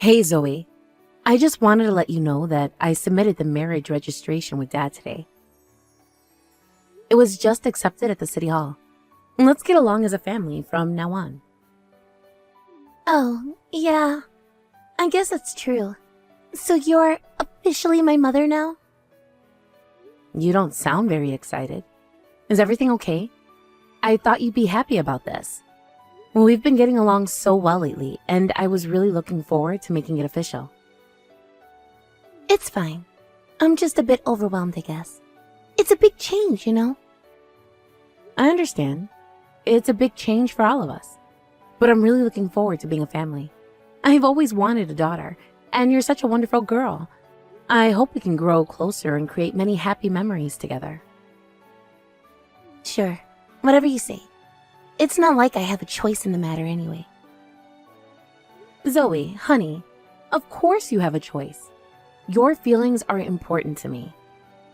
Hey Zoe, I just wanted to let you know that I submitted the marriage registration with Dad today. It was just accepted at the City Hall. Let's get along as a family from now on. Oh, yeah. I guess that's true. So you're officially my mother now? You don't sound very excited. Is everything okay? I thought you'd be happy about this. Well, we've been getting along so well lately, and I was really looking forward to making it official. It's fine. I'm just a bit overwhelmed, I guess. It's a big change, you know? I understand. It's a big change for all of us. But I'm really looking forward to being a family. I've always wanted a daughter, and you're such a wonderful girl. I hope we can grow closer and create many happy memories together. Sure, whatever you say. It's not like I have a choice in the matter anyway. Zoe, honey, of course you have a choice. Your feelings are important to me.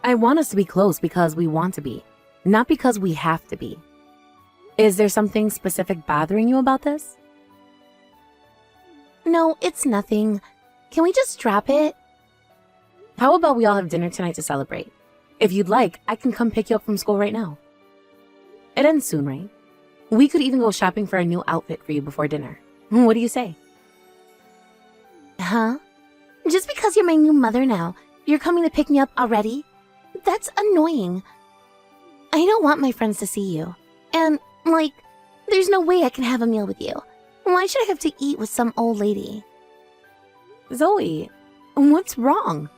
I want us to be close because we want to be, not because we have to be. Is there something specific bothering you about this? No, it's nothing. Can we just drop it? How about we all have dinner tonight to celebrate? If you'd like, I can come pick you up from school right now. It ends soon, right? We could even go shopping for a new outfit for you before dinner. What do you say? Huh? Just because you're my new mother now, you're coming to pick me up already? That's annoying. I don't want my friends to see you. And, there's no way I can have a meal with you. Why should I have to eat with some old lady? Zoe, what's wrong?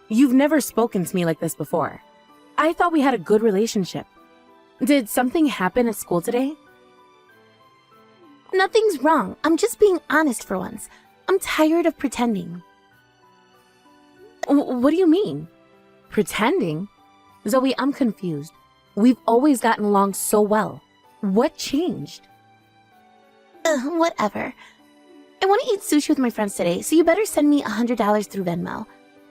You've never spoken to me like this before. I thought we had a good relationship. Did something happen at school today? Nothing's wrong. I'm just being honest for once. I'm tired of pretending. What do you mean? Pretending? Zoe, I'm confused. We've always gotten along so well. What changed? Whatever. I want to eat sushi with my friends today, so you better send me $100 through Venmo.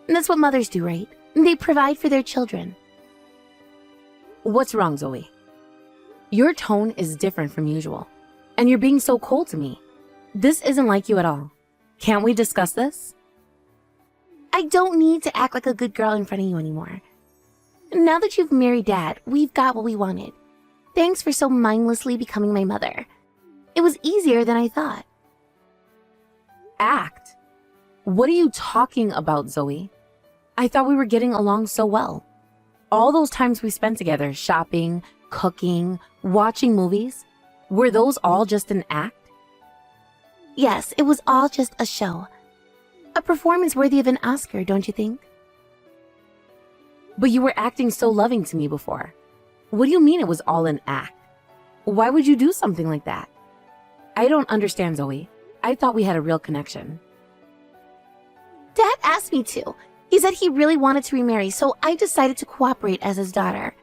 That's what mothers do, right? They provide for their children. What's wrong, Zoe? Your tone is different from usual, and you're being so cold to me. This isn't like you at all. Can't we discuss this? I don't need to act like a good girl in front of you anymore. Now that you've married Dad, we've got what we wanted. Thanks for so mindlessly becoming my mother. It was easier than I thought. Act? What are you talking about, Zoe? I thought we were getting along so well. All those times we spent together, shopping, cooking, watching movies, were those all just an act? Yes, it was all just a show. A performance worthy of an Oscar, don't you think? But you were acting so loving to me before. What do you mean it was all an act? Why would you do something like that? I don't understand, Zoe. I thought we had a real connection. Dad asked me to. He said he really wanted to remarry, so I decided to cooperate as his daughter.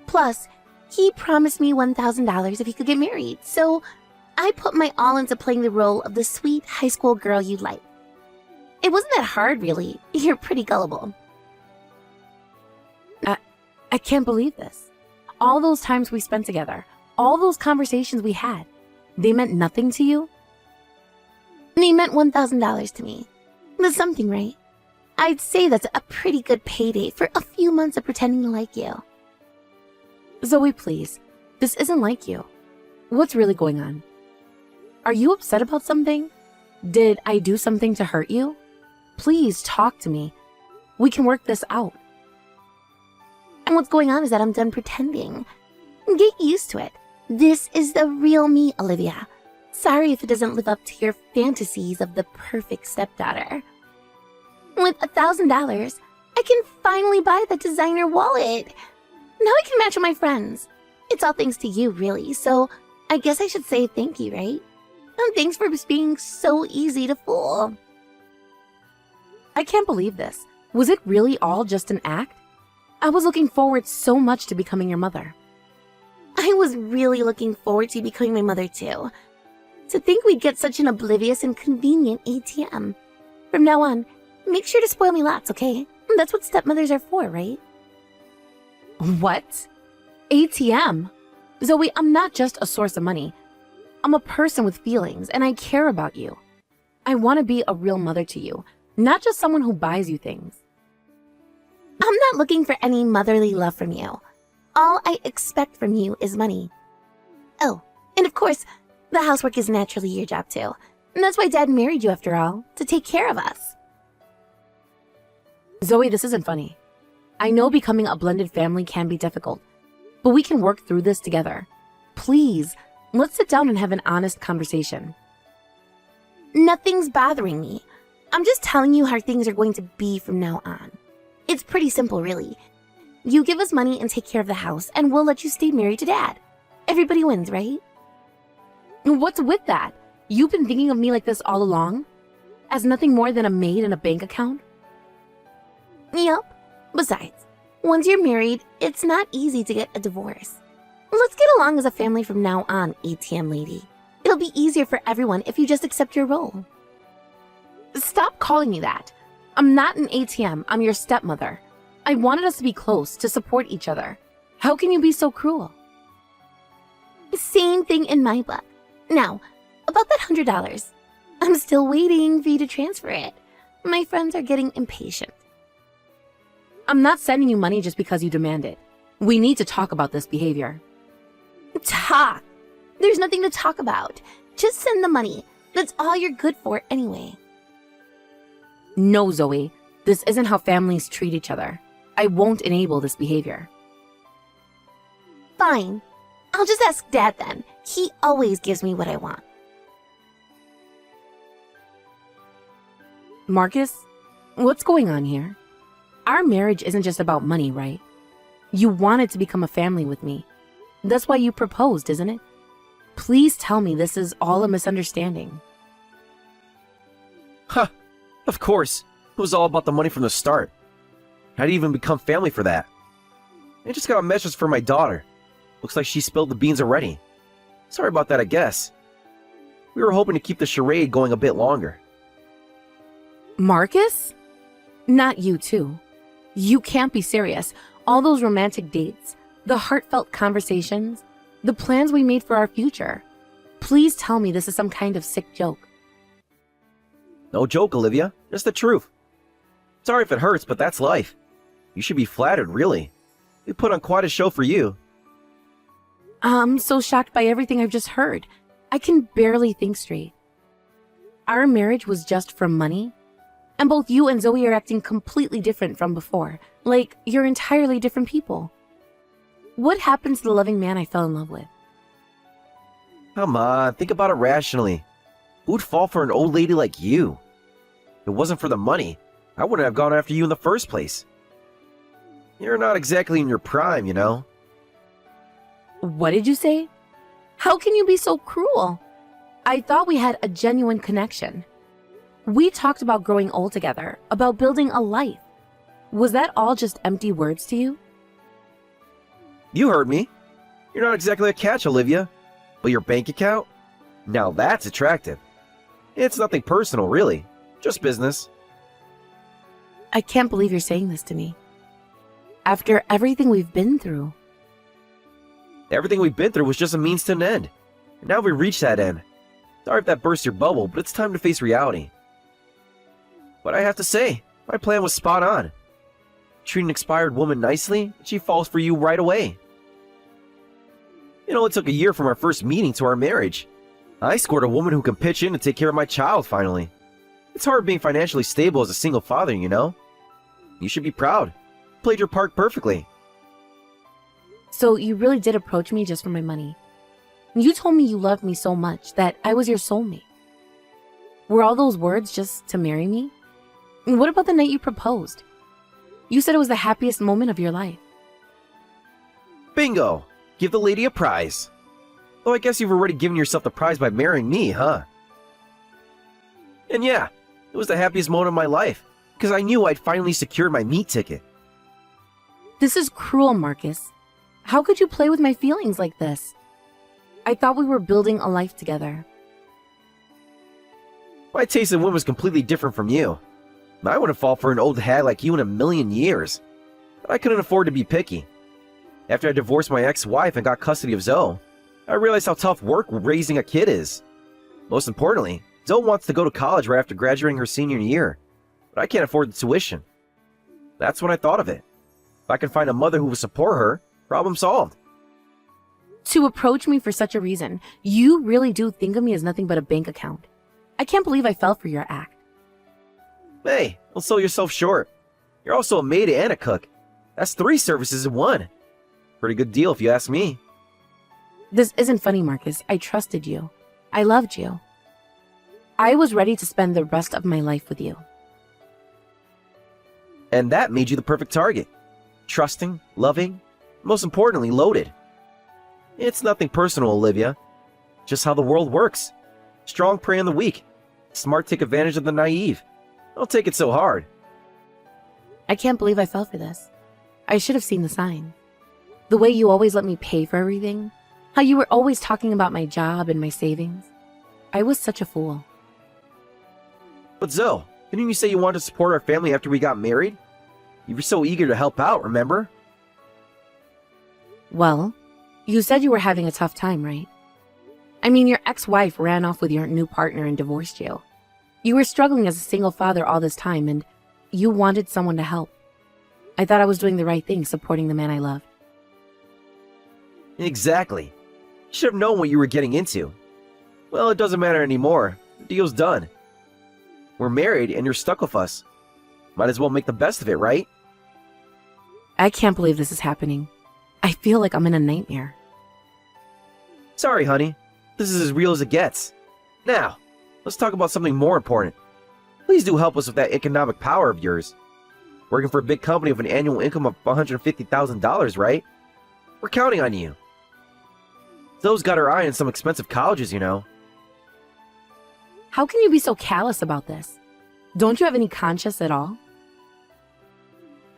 Plus, he promised me $1,000 if he could get married, so I put my all into playing the role of the sweet high school girl you'd like. It wasn't that hard, really. You're pretty gullible. I can't believe this. All those times we spent together, all those conversations we had, they meant nothing to you? They meant $1,000 to me. That's something, right? I'd say that's a pretty good payday for a few months of pretending to like you. Zoe, please. This isn't like you. What's really going on? Are you upset about something? Did I do something to hurt you? Please talk to me. We can work this out. And what's going on is that I'm done pretending. Get used to it. This is the real me, Olivia. Sorry if it doesn't live up to your fantasies of the perfect stepdaughter. With $1,000, I can finally buy the designer wallet. Now I can match with my friends. It's all thanks to you, really, so I guess I should say thank you, right? And thanks for being so easy to fool. I can't believe this. Was it really all just an act? I was looking forward so much to becoming your mother. I was really looking forward to becoming my mother, too. To think we'd get such an oblivious and convenient ATM. From now on, make sure to spoil me lots, okay? That's what stepmothers are for, right? What? ATM? Zoe, I'm not just a source of money. I'm a person with feelings, and I care about you. I want to be a real mother to you, not just someone who buys you things. I'm not looking for any motherly love from you. All I expect from you is money. Oh, and of course, the housework is naturally your job too. And that's why Dad married you after all, to take care of us. Zoe, this isn't funny. I know becoming a blended family can be difficult, but we can work through this together. Please, let's sit down and have an honest conversation. Nothing's bothering me. I'm just telling you how things are going to be from now on. It's pretty simple, really. You give us money and take care of the house, and we'll let you stay married to Dad. Everybody wins, right? What's with that? You've been thinking of me like this all along? As nothing more than a maid in a bank account? Yep. Besides, once you're married, it's not easy to get a divorce. Let's get along as a family from now on, ATM lady. It'll be easier for everyone if you just accept your role. Stop calling me that. I'm not an ATM, I'm your stepmother. I wanted us to be close, to support each other. How can you be so cruel? Same thing in my book. Now, about that $100. I'm still waiting for you to transfer it. My friends are getting impatient. I'm not sending you money just because you demand it. We need to talk about this behavior. Talk? There's nothing to talk about. Just send the money. That's all you're good for anyway. No, Zoe. This isn't how families treat each other. I won't enable this behavior. Fine. I'll just ask Dad then. He always gives me what I want. Marcus, what's going on here? Our marriage isn't just about money, right? You wanted to become a family with me. That's why you proposed, isn't it? Please tell me this is all a misunderstanding. Huh. Of course. It was all about the money from the start. How'd you even become family for that? I just got a message for my daughter. Looks like she spilled the beans already. Sorry about that, I guess. We were hoping to keep the charade going a bit longer. Marcus? Not you, too. You can't be serious. All those romantic dates, the heartfelt conversations, the plans we made for our future. Please tell me this is some kind of sick joke. No joke, Olivia. It's the truth. Sorry if it hurts, but that's life. You should be flattered, really. We put on quite a show for you. I'm so shocked by everything I've just heard. I can barely think straight. Our marriage was just for money? And both you and Zoe are acting completely different from before. Like, you're entirely different people. What happened to the loving man I fell in love with? Come on, think about it rationally. Who'd fall for an old lady like you? If it wasn't for the money, I wouldn't have gone after you in the first place. You're not exactly in your prime, you know? What did you say? How can you be so cruel? I thought we had a genuine connection. We talked about growing old together, about building a life. Was that all just empty words to you? You heard me. You're not exactly a catch, Olivia. But your bank account? Now that's attractive. It's nothing personal, really. Just business. I can't believe you're saying this to me. After everything we've been through. Everything we've been through was just a means to an end. And now we've reached that end. Sorry if that burst your bubble, but it's time to face reality. But I have to say, my plan was spot on. Treat an expired woman nicely, and she falls for you right away. It only took a year from our first meeting to our marriage. I scored a woman who can pitch in and take care of my child finally. It's hard being financially stable as a single father, you know? You should be proud. You played your part perfectly. So you really did approach me just for my money. You told me you loved me so much that I was your soulmate. Were all those words just to marry me? And what about the night you proposed? You said it was the happiest moment of your life. Bingo! Give the lady a prize. Though I guess you've already given yourself the prize by marrying me, huh? And yeah, it was the happiest moment of my life, because I knew I'd finally secured my meat ticket. This is cruel, Marcus. How could you play with my feelings like this? I thought we were building a life together. My taste in women was completely different from you. I wouldn't fall for an old hag like you in a million years. But I couldn't afford to be picky. After I divorced my ex-wife and got custody of Zoe, I realized how tough work raising a kid is. Most importantly, Zoe wants to go to college right after graduating her senior year, but I can't afford the tuition. That's when I thought of it. If I can find a mother who will support her, problem solved. To approach me for such a reason, you really do think of me as nothing but a bank account. I can't believe I fell for your act. Hey, don't sell yourself short. You're also a maid and a cook. That's 3 services in one. Pretty good deal if you ask me. This isn't funny, Marcus. I trusted you. I loved you. I was ready to spend the rest of my life with you. And that made you the perfect target. Trusting, loving, most importantly, loaded. It's nothing personal, Olivia. Just how the world works. Strong prey on the weak. Smart take advantage of the naive. Don't take it so hard. I can't believe I fell for this. I should have seen the sign. The way you always let me pay for everything. How you were always talking about my job and my savings. I was such a fool. But Zoe, didn't you say you wanted to support our family after we got married? You were so eager to help out, remember? Well, you said you were having a tough time, right? I mean, your ex-wife ran off with your new partner and divorced you. You were struggling as a single father all this time, and you wanted someone to help. I thought I was doing the right thing, supporting the man I loved. Exactly. You should have known what you were getting into. Well, it doesn't matter anymore. The deal's done. We're married and you're stuck with us. Might as well make the best of it, right? I can't believe this is happening. I feel like I'm in a nightmare. Sorry, honey. This is as real as it gets. Now, let's talk about something more important. Please do help us with that economic power of yours. Working for a big company with an annual income of $150,000, right? We're counting on you. Zoe's got her eye on some expensive colleges, you know. How can you be so callous about this? Don't you have any conscience at all?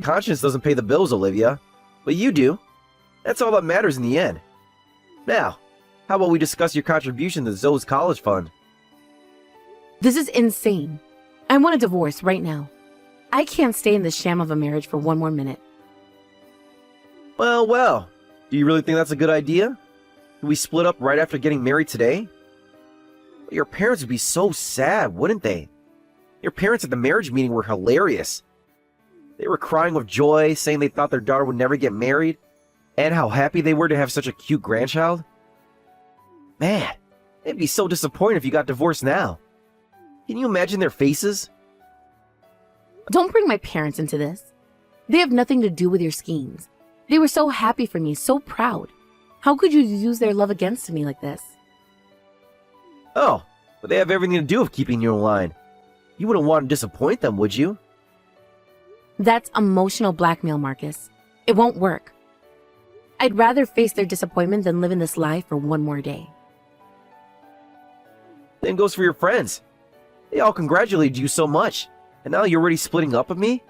Conscience doesn't pay the bills, Olivia. But you do. That's all that matters in the end. Now, how about we discuss your contribution to Zoe's college fund? This is insane. I want a divorce right now. I can't stay in this sham of a marriage for one more minute. Well. Do you really think that's a good idea? Do we split up right after getting married today? Your parents would be so sad, wouldn't they? Your parents at the marriage meeting were hilarious. They were crying with joy, saying they thought their daughter would never get married, and how happy they were to have such a cute grandchild. Man, they'd be so disappointed if you got divorced now. Can you imagine their faces? Don't bring my parents into this. They have nothing to do with your schemes. They were so happy for me, so proud. How could you use their love against me like this? Oh, but they have everything to do with keeping you in line. You wouldn't want to disappoint them, would you? That's emotional blackmail, Marcus. It won't work. I'd rather face their disappointment than live in this lie for one more day. Same goes for your friends. They all congratulated you so much, and now you're already splitting up with me?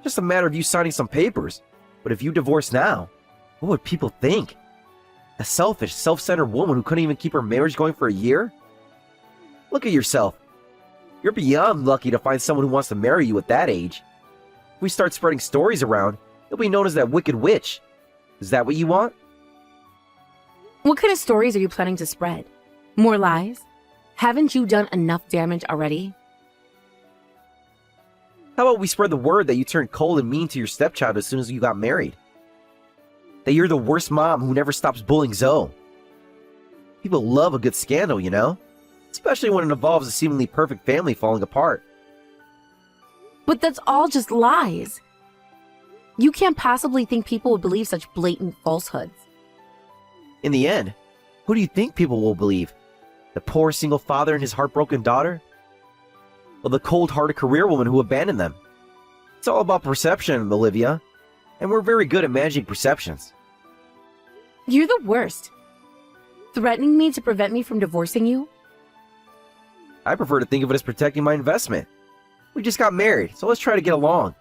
Just a matter of you signing some papers. But if you divorce now, what would people think? A selfish, self-centered woman who couldn't even keep her marriage going for a year? Look at yourself. You're beyond lucky to find someone who wants to marry you at that age. If we start spreading stories around, you'll be known as that wicked witch. Is that what you want? What kind of stories are you planning to spread? More lies? Haven't you done enough damage already? How about we spread the word that you turned cold and mean to your stepchild as soon as you got married? That you're the worst mom who never stops bullying Zoe. People love a good scandal, you know? Especially when it involves a seemingly perfect family falling apart. But that's all just lies. You can't possibly think people would believe such blatant falsehoods. In the end, who do you think people will believe? The poor single father and his heartbroken daughter? Or the cold-hearted career woman who abandoned them? It's all about perception, Olivia. And we're very good at managing perceptions. You're the worst. Threatening me to prevent me from divorcing you? I prefer to think of it as protecting my investment. We just got married, so let's try to get along.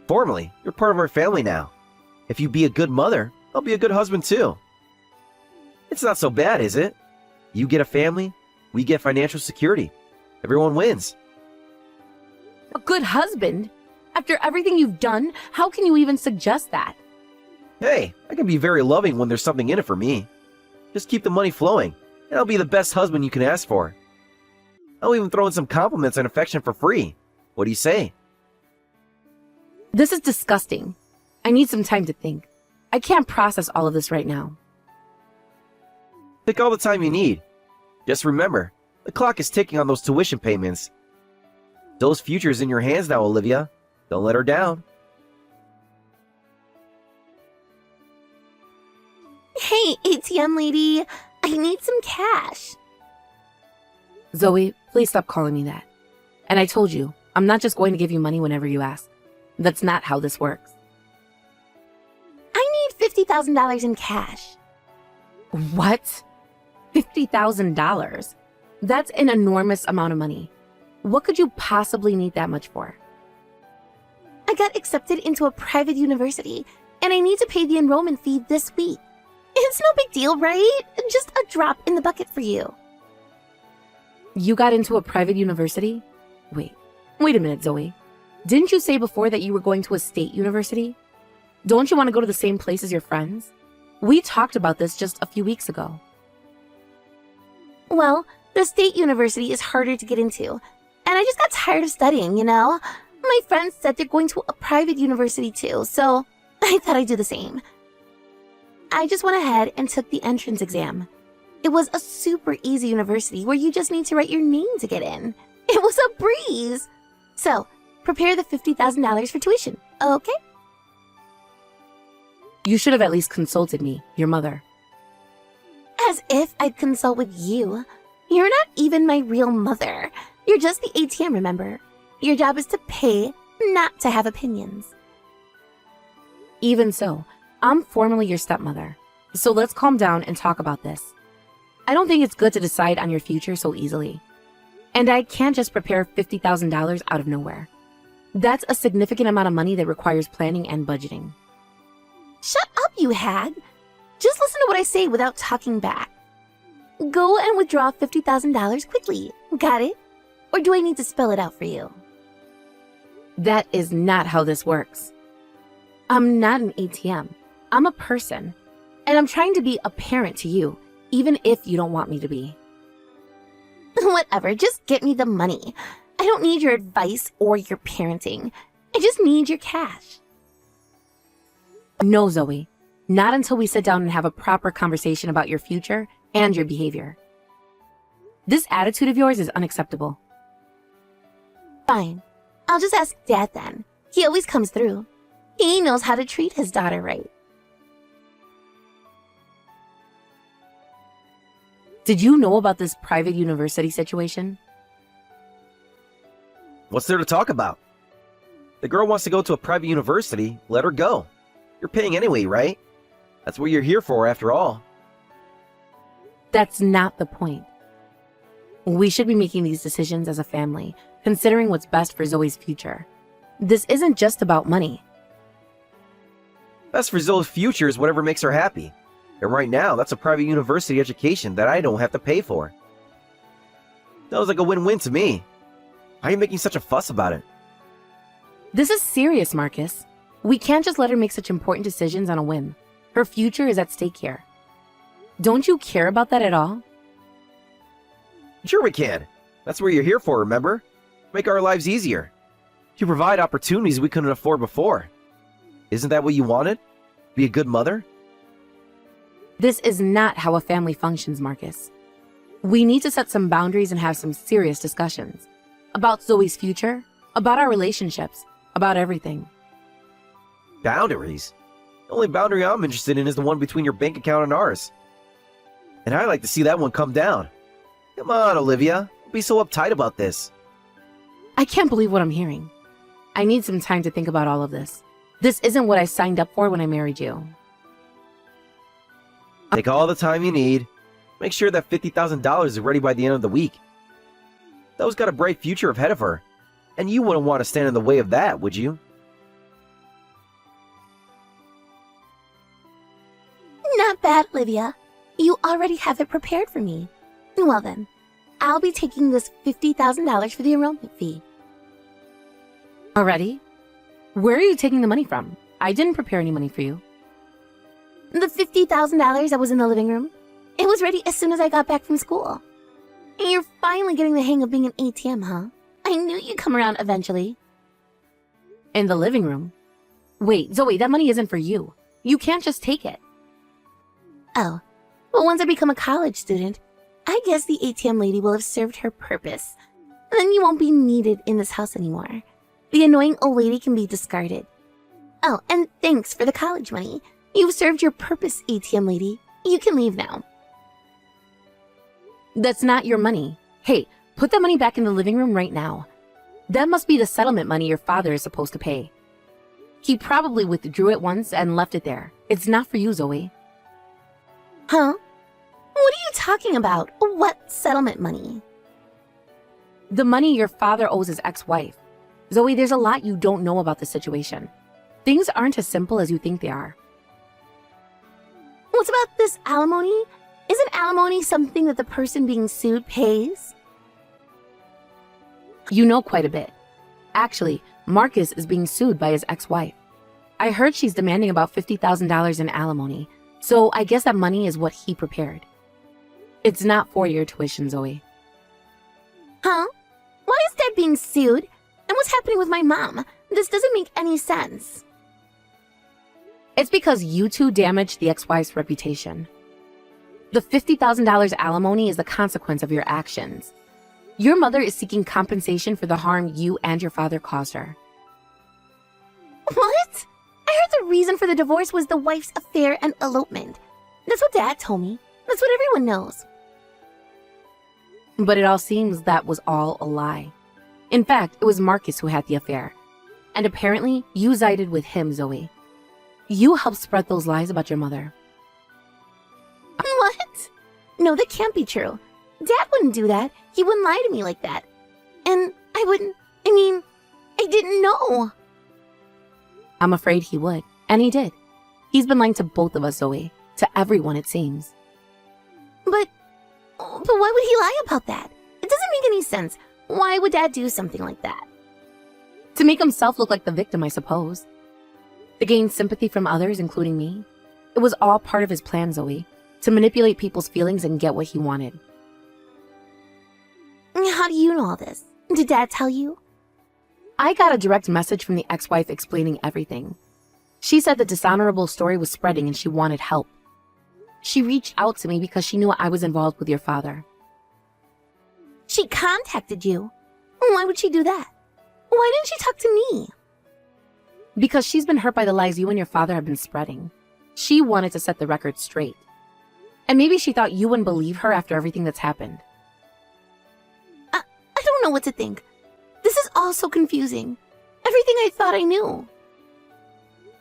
Formally, you're part of our family now. If you be a good mother, I'll be a good husband too. It's not so bad, is it? You get a family, we get financial security. Everyone wins. A good husband? After everything you've done, how can you even suggest that? Hey, I can be very loving when there's something in it for me. Just keep the money flowing, and I'll be the best husband you can ask for. I'll even throw in some compliments and affection for free. What do you say? This is disgusting. I need some time to think. I can't process all of this right now. Take all the time you need. Just remember, the clock is ticking on those tuition payments. Zoe's future is in your hands now, Olivia. Don't let her down. Hey, ATM lady, I need some cash. Zoe, please stop calling me that. And I told you, I'm not just going to give you money whenever you ask. That's not how this works. I need $50,000 in cash. What? $50,000? That's an enormous amount of money. What could you possibly need that much for? I got accepted into a private university, and I need to pay the enrollment fee this week. It's no big deal, right? Just a drop in the bucket for you. You got into a private university? Wait a minute, Zoe. Didn't you say before that you were going to a state university? Don't you want to go to the same place as your friends? We talked about this just a few weeks ago. Well, the state university is harder to get into, and I just got tired of studying, you know? My friends said they're going to a private university too, so I thought I'd do the same. I just went ahead and took the entrance exam. It was a super easy university where you just need to write your name to get in. It was a breeze. So, prepare the $50,000 for tuition, okay? You should have at least consulted me, your mother. As if I'd consult with you. You're not even my real mother. You're just the ATM, remember? Your job is to pay, not to have opinions. Even so, I'm formally your stepmother. So let's calm down and talk about this. I don't think it's good to decide on your future so easily. And I can't just prepare $50,000 out of nowhere. That's a significant amount of money that requires planning and budgeting. Shut up, you hag. Just listen to what I say without talking back. Go and withdraw $50,000 quickly. Got it? Or do I need to spell it out for you? That is not how this works. I'm not an ATM. I'm a person. And I'm trying to be a parent to you, even if you don't want me to be. Whatever, just get me the money. I don't need your advice or your parenting. I just need your cash. No, Zoe. Not until we sit down and have a proper conversation about your future and your behavior. This attitude of yours is unacceptable. Fine. I'll just ask Dad then. He always comes through. He knows how to treat his daughter right. Did you know about this private university situation? What's there to talk about? The girl wants to go to a private university, let her go. You're paying anyway, right? That's what you're here for, after all. That's not the point. We should be making these decisions as a family, considering what's best for Zoe's future. This isn't just about money. Best for Zoe's future is whatever makes her happy. And right now, that's a private university education that I don't have to pay for. Sounds like a win-win to me. Why are you making such a fuss about it? This is serious, Marcus. We can't just let her make such important decisions on a whim. Her future is at stake here. Don't you care about that at all? Sure we can. That's what you're here for, remember? Make our lives easier. To provide opportunities we couldn't afford before. Isn't that what you wanted? Be a good mother? This is not how a family functions, Marcus. We need to set some boundaries and have some serious discussions. About Zoe's future, about our relationships, about everything. Boundaries? The only boundary I'm interested in is the one between your bank account and ours. And I'd like to see that one come down. Come on, Olivia. Don't be so uptight about this. I can't believe what I'm hearing. I need some time to think about all of this. This isn't what I signed up for when I married you. Take all the time you need. Make sure that $50,000 is ready by the end of the week. Zoe's got a bright future ahead of her. And you wouldn't want to stand in the way of that, would you? Not bad, Olivia. You already have it prepared for me. Well then, I'll be taking this $50,000 for the enrollment fee. Already? Where are you taking the money from? I didn't prepare any money for you. The $50,000 that was in the living room, it was ready as soon as I got back from school. You're finally getting the hang of being an ATM, huh? I knew you'd come around eventually. In the living room. Wait, Zoe, that money isn't for you. You can't just take it. Oh, well, once I become a college student, I guess the ATM lady will have served her purpose. Then you won't be needed in this house anymore. The annoying old lady can be discarded. Oh, and thanks for the college money. You've served your purpose, ATM lady. You can leave now. That's not your money. Hey, put that money back in the living room right now. That must be the settlement money your father is supposed to pay. He probably withdrew it once and left it there. It's not for you, Zoe. Huh? What are you talking about? What settlement money? The money your father owes his ex-wife. Zoe, there's a lot you don't know about the situation. Things aren't as simple as you think they are. What's about this alimony? Isn't alimony something that the person being sued pays? You know quite a bit. Actually, Marcus is being sued by his ex-wife. I heard she's demanding about $50,000 in alimony, so I guess that money is what he prepared. It's not for your tuition, Zoe. Huh? Why is Dad being sued? And what's happening with my mom? This doesn't make any sense. It's because you two damaged the ex-wife's reputation. The $50,000 alimony is the consequence of your actions. Your mother is seeking compensation for the harm you and your father caused her. What? I heard the reason for the divorce was the wife's affair and elopement. That's what Dad told me. That's what everyone knows. But it all seems that was all a lie. In fact, it was Marcus who had the affair. And apparently, you sided with him, Zoe. You helped spread those lies about your mother. What? No, that can't be true. Dad wouldn't do that. He wouldn't lie to me like that. And I didn't know. I'm afraid he would. And he did. He's been lying to both of us, Zoe. To everyone, it seems. But why would he lie about that? It doesn't make any sense. Why would Dad do something like that? To make himself look like the victim, I suppose. To gain sympathy from others, including me. It was all part of his plan, Zoe. To manipulate people's feelings and get what he wanted. How do you know all this? Did Dad tell you? I got a direct message from the ex-wife explaining everything. She said the dishonorable story was spreading and she wanted help. She reached out to me because she knew I was involved with your father. She contacted you? Why would she do that? Why didn't she talk to me? Because she's been hurt by the lies you and your father have been spreading. She wanted to set the record straight. And maybe she thought you wouldn't believe her after everything that's happened. I don't know what to think. This is all so confusing. Everything I thought I knew.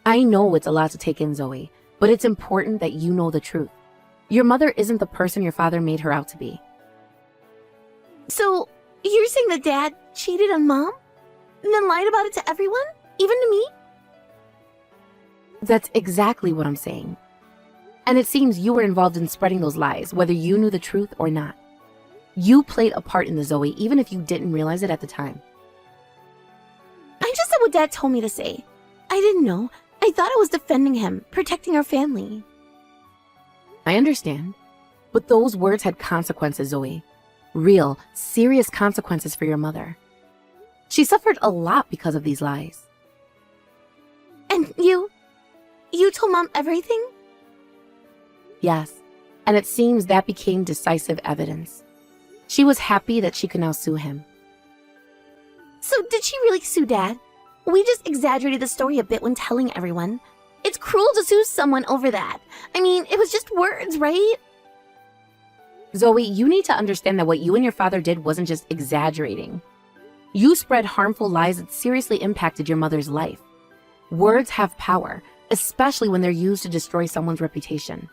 I know it's a lot to take in, Zoe, but it's important that you know the truth. Your mother isn't the person your father made her out to be. So, you're saying that Dad cheated on Mom? And then lied about it to everyone? Even to me? That's exactly what I'm saying. And it seems you were involved in spreading those lies, whether you knew the truth or not. You played a part in the Zoe, even if you didn't realize it at the time. I just said what Dad told me to say. I didn't know. I thought I was defending him, protecting our family. I understand. But those words had consequences, Zoe. Real, serious consequences for your mother. She suffered a lot because of these lies. And you told Mom everything? Yes, and it seems that became decisive evidence. She was happy that she could now sue him. So did she really sue Dad? We just exaggerated the story a bit when telling everyone. It's cruel to sue someone over that. I mean, it was just words, right? Zoe, you need to understand that what you and your father did wasn't just exaggerating. You spread harmful lies that seriously impacted your mother's life. Words have power, especially when they're used to destroy someone's reputation.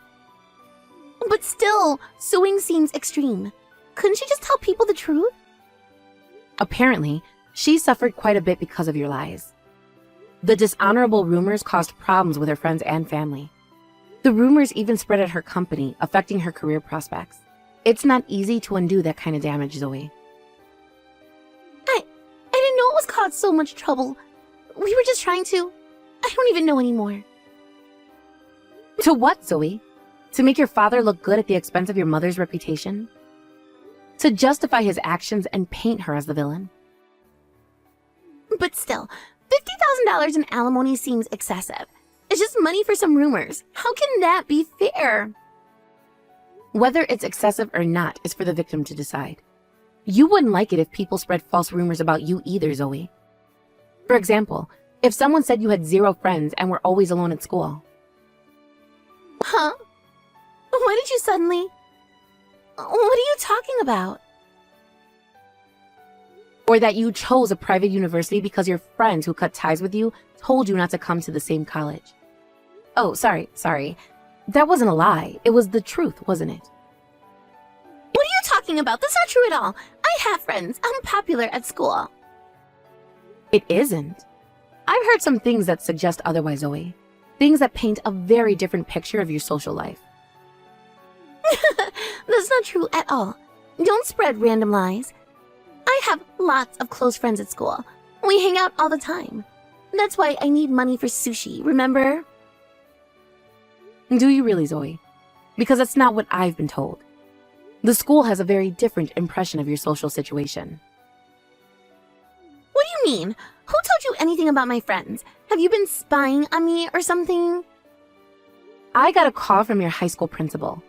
But still, suing seems extreme. Couldn't she just tell people the truth? Apparently, she suffered quite a bit because of your lies. The dishonorable rumors caused problems with her friends and family. The rumors even spread at her company, affecting her career prospects. It's not easy to undo that kind of damage, Zoe. I didn't know it was caused so much trouble. We were just trying to... I don't even know anymore. To what, Zoe? To make your father look good at the expense of your mother's reputation? to justify his actions and paint her as the villain. But still, $50,000 in alimony seems excessive. It's just money for some rumors. How can that be fair? Whether it's excessive or not is for the victim to decide. You wouldn't like it if people spread false rumors about you either, Zoe. For example, if someone said you had 0 friends and were always alone at school. Huh? Why did you suddenly... What are you talking about? Or that you chose a private university because your friends who cut ties with you told you not to come to the same college. Oh, sorry. That wasn't a lie. It was the truth, wasn't it? What are you talking about? That's not true at all. I have friends. I'm popular at school. It isn't. I've heard some things that suggest otherwise, Zoe. Things that paint a very different picture of your social life. That's not true at all. Don't spread random lies. I have lots of close friends at school. We hang out all the time. That's why I need money for sushi, remember? Do you really, Zoe? Because that's not what I've been told. The school has a very different impression of your social situation. What do you mean? Who told you anything about my friends? Have you been spying on me or something? I got a call from your high school principal.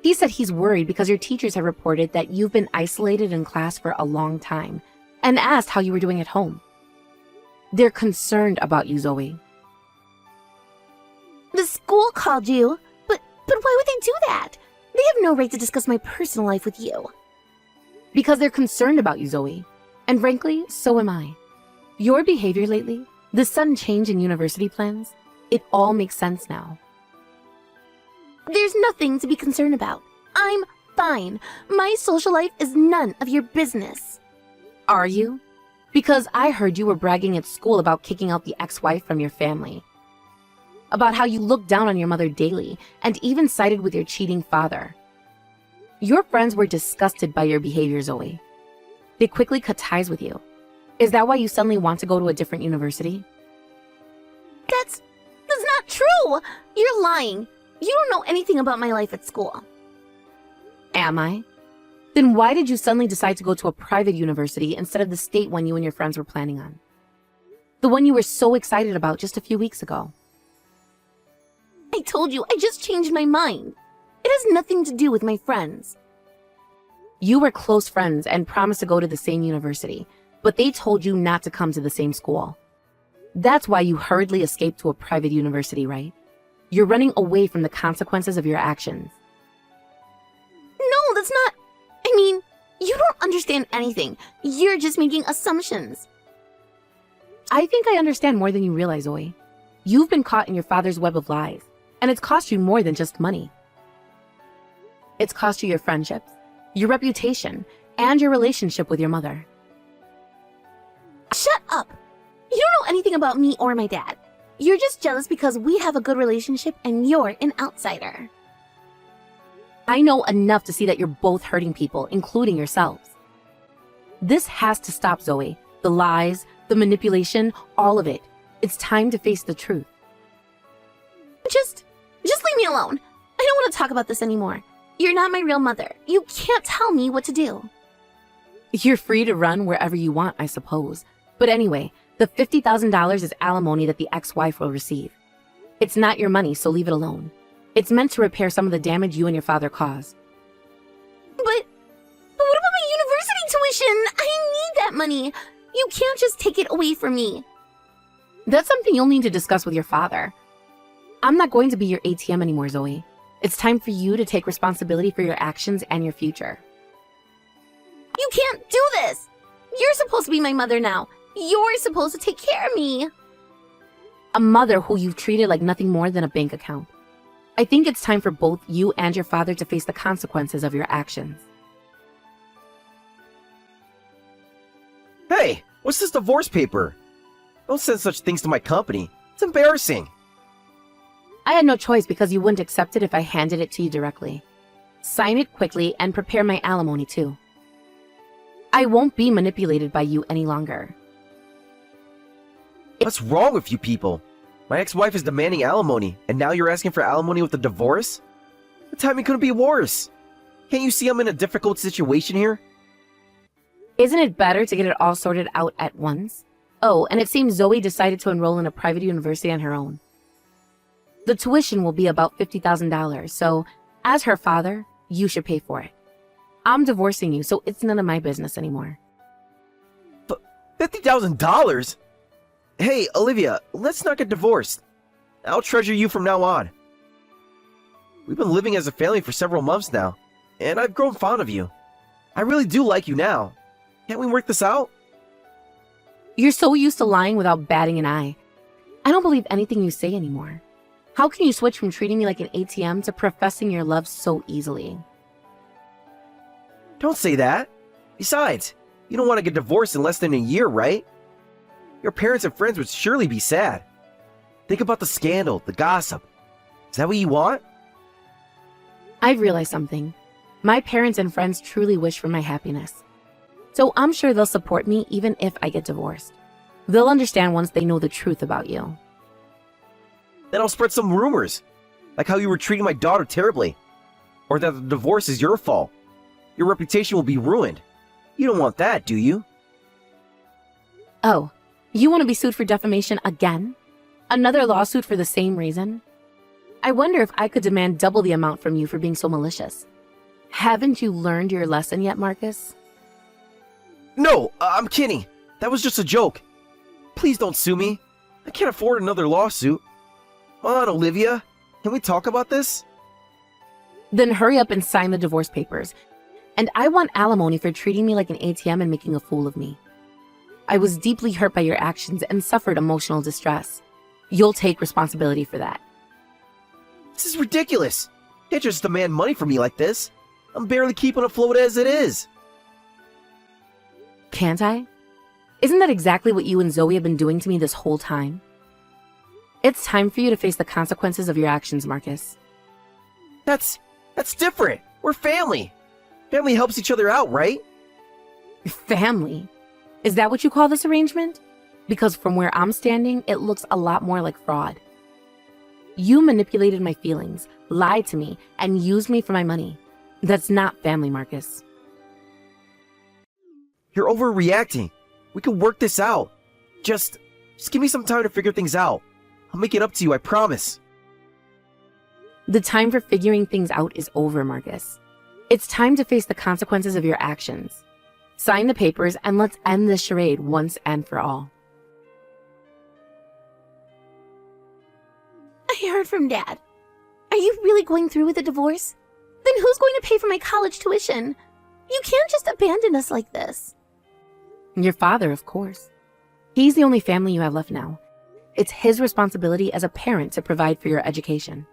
He said he's worried because your teachers have reported that you've been isolated in class for a long time and asked how you were doing at home. They're concerned about you, Zoe. The school called you? But why would they do that? They have no right to discuss my personal life with you. Because they're concerned about you, Zoe. And frankly, so am I. Your behavior lately, the sudden change in university plans, it all makes sense now. There's nothing to be concerned about. I'm fine. My social life is none of your business. Are you? Because I heard you were bragging at school about kicking out the ex-wife from your family. About how you looked down on your mother daily and even sided with your cheating father. Your friends were disgusted by your behavior, Zoe. They quickly cut ties with you. Is that why you suddenly want to go to a different university? That's not true! You're lying. You don't know anything about my life at school. Am I? Then why did you suddenly decide to go to a private university instead of the state one you and your friends were planning on? The one you were so excited about just a few weeks ago. I told you, I just changed my mind. It has nothing to do with my friends. You were close friends and promised to go to the same university, but they told you not to come to the same school. That's why you hurriedly escaped to a private university, right? You're running away from the consequences of your actions. No, that's not... I mean, you don't understand anything. You're just making assumptions. I think I understand more than you realize, Zoe. You've been caught in your father's web of lies, and it's cost you more than just money. It's cost you your friendships, your reputation, and your relationship with your mother. Shut up! You don't know anything about me or my dad. You're just jealous because we have a good relationship and you're an outsider. I know enough to see that you're both hurting people, including yourselves. This has to stop, Zoe. The lies, the manipulation, all of it. It's time to face the truth. Just leave me alone. I don't want to talk about this anymore. You're not my real mother. You can't tell me what to do. You're free to run wherever you want, I suppose. But anyway, the $50,000 is alimony that the ex-wife will receive. It's not your money, so leave it alone. It's meant to repair some of the damage you and your father caused. But what about my university tuition? I need that money. You can't just take it away from me. That's something you'll need to discuss with your father. I'm not going to be your ATM anymore, Zoe. It's time for you to take responsibility for your actions and your future. You can't do this. You're supposed to be my mother now. You're supposed to take care of me. A mother who you've treated like nothing more than a bank account. I think it's time for both you and your father to face the consequences of your actions. Hey, what's this divorce paper? Don't send such things to my company. It's embarrassing. I had no choice because you wouldn't accept it if I handed it to you directly. Sign it quickly and prepare my alimony too. I won't be manipulated by you any longer. What's wrong with you people? My ex-wife is demanding alimony, and now you're asking for alimony with a divorce? The timing couldn't be worse. Can't you see I'm in a difficult situation here? Isn't it better to get it all sorted out at once? Oh, and it seems Zoe decided to enroll in a private university on her own. The tuition will be about $50,000, so as her father, you should pay for it. I'm divorcing you, so it's none of my business anymore. $50,000? Hey, Olivia, let's not get divorced. I'll treasure you from now on. We've been living as a family for several months now, and I've grown fond of you. I really do like you now. Can't we work this out? You're so used to lying without batting an eye. I don't believe anything you say anymore. How can you switch from treating me like an ATM to professing your love so easily? Don't say that. Besides, you don't want to get divorced in less than a year, right? Your parents and friends would surely be sad. Think about the scandal, the gossip. Is that what you want? I've realized something. My parents and friends truly wish for my happiness. So I'm sure they'll support me even if I get divorced. They'll understand once they know the truth about you. Then I'll spread some rumors, like how you were treating my daughter terribly, or that the divorce is your fault. Your reputation will be ruined. You don't want that, do you? Oh, you want to be sued for defamation again? Another lawsuit for the same reason? I wonder if I could demand double the amount from you for being so malicious. Haven't you learned your lesson yet, Marcus? No, I'm kidding. That was just a joke. Please don't sue me. I can't afford another lawsuit. Come on, Olivia. Can we talk about this? Then hurry up and sign the divorce papers. And I want alimony for treating me like an ATM and making a fool of me. I was deeply hurt by your actions and suffered emotional distress. You'll take responsibility for that. This is ridiculous. You can't just demand money from me like this. I'm barely keeping afloat as it is. Can't I? Isn't that exactly what you and Zoe have been doing to me this whole time? It's time for you to face the consequences of your actions, Marcus. That's different. We're family. Family helps each other out, right? Family? Is that what you call this arrangement? Because from where I'm standing, it looks a lot more like fraud. You manipulated my feelings, lied to me, and used me for my money. That's not family, Marcus. You're overreacting. We can work this out. Just give me some time to figure things out. I'll make it up to you, I promise. The time for figuring things out is over, Marcus. It's time to face the consequences of your actions. Sign the papers and let's end this charade once and for all. I heard from Dad. Are you really going through with the divorce? Then who's going to pay for my college tuition? You can't just abandon us like this. Your father, of course. He's the only family you have left now. It's his responsibility as a parent to provide for your education.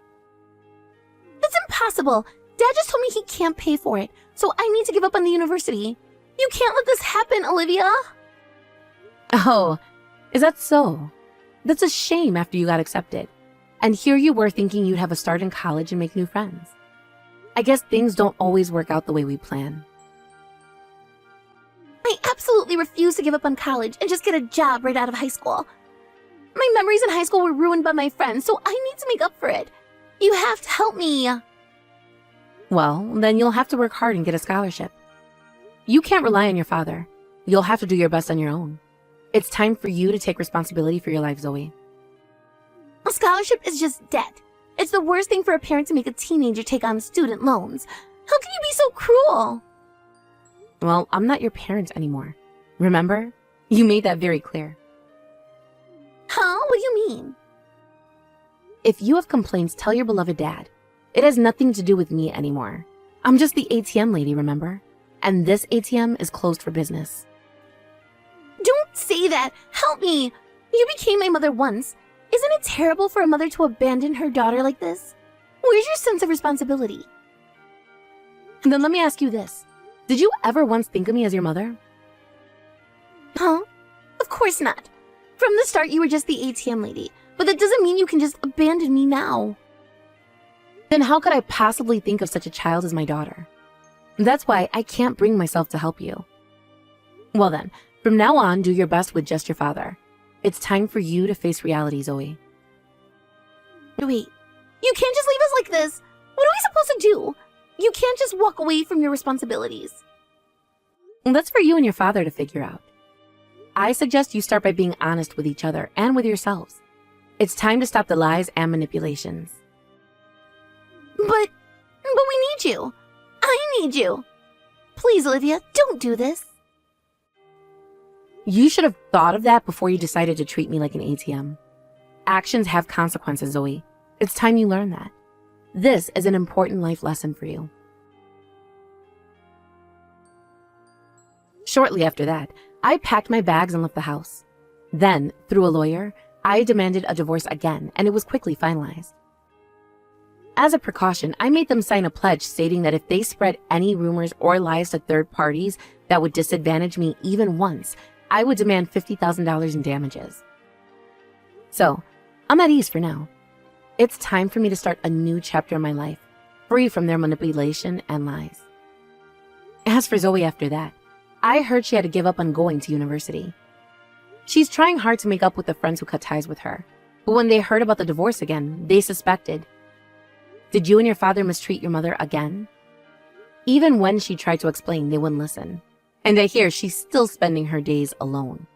That's impossible. Dad just told me he can't pay for it, so I need to give up on the university. You can't let this happen, Olivia. Oh, is that so? That's a shame after you got accepted. And here you were thinking you'd have a start in college and make new friends. I guess things don't always work out the way we plan. I absolutely refuse to give up on college and just get a job right out of high school. My memories in high school were ruined by my friends, so I need to make up for it. You have to help me. Well, then you'll have to work hard and get a scholarship. You can't rely on your father. You'll have to do your best on your own. It's time for you to take responsibility for your life, Zoe. A scholarship is just debt. It's the worst thing for a parent to make a teenager take on student loans. How can you be so cruel? Well, I'm not your parent anymore. Remember? You made that very clear. Huh? What do you mean? If you have complaints, tell your beloved dad. It has nothing to do with me anymore. I'm just the ATM lady, remember? And this ATM is closed for business. Don't say that. Help me. You became my mother once. Isn't it terrible for a mother to abandon her daughter like this? Where's your sense of responsibility? And then let me ask you this. Did you ever once think of me as your mother? Huh? Of course not. From the start, you were just the ATM lady. But that doesn't mean you can just abandon me now. Then how could I possibly think of such a child as my daughter? That's why I can't bring myself to help you. Well then, from now on, do your best with just your father. It's time for you to face reality, Zoe. Wait, you can't just leave us like this. What are we supposed to do? You can't just walk away from your responsibilities. That's for you and your father to figure out. I suggest you start by being honest with each other and with yourselves. It's time to stop the lies and manipulations. But we need you. I need you. Please, Olivia, don't do this. You should have thought of that before you decided to treat me like an ATM. Actions have consequences, Zoe. It's time you learn that. This is an important life lesson for you. Shortly after that, I packed my bags and left the house. Then, through a lawyer, I demanded a divorce again, and it was quickly finalized. As a precaution, I made them sign a pledge stating that if they spread any rumors or lies to third parties that would disadvantage me even once, I would demand $50,000 in damages. So, I'm at ease for now. It's time for me to start a new chapter in my life, free from their manipulation and lies. As for Zoe after that, I heard she had to give up on going to university. She's trying hard to make up with the friends who cut ties with her, but when they heard about the divorce again, they suspected. Did you and your father mistreat your mother again? Even when she tried to explain, they wouldn't listen. And I hear she's still spending her days alone.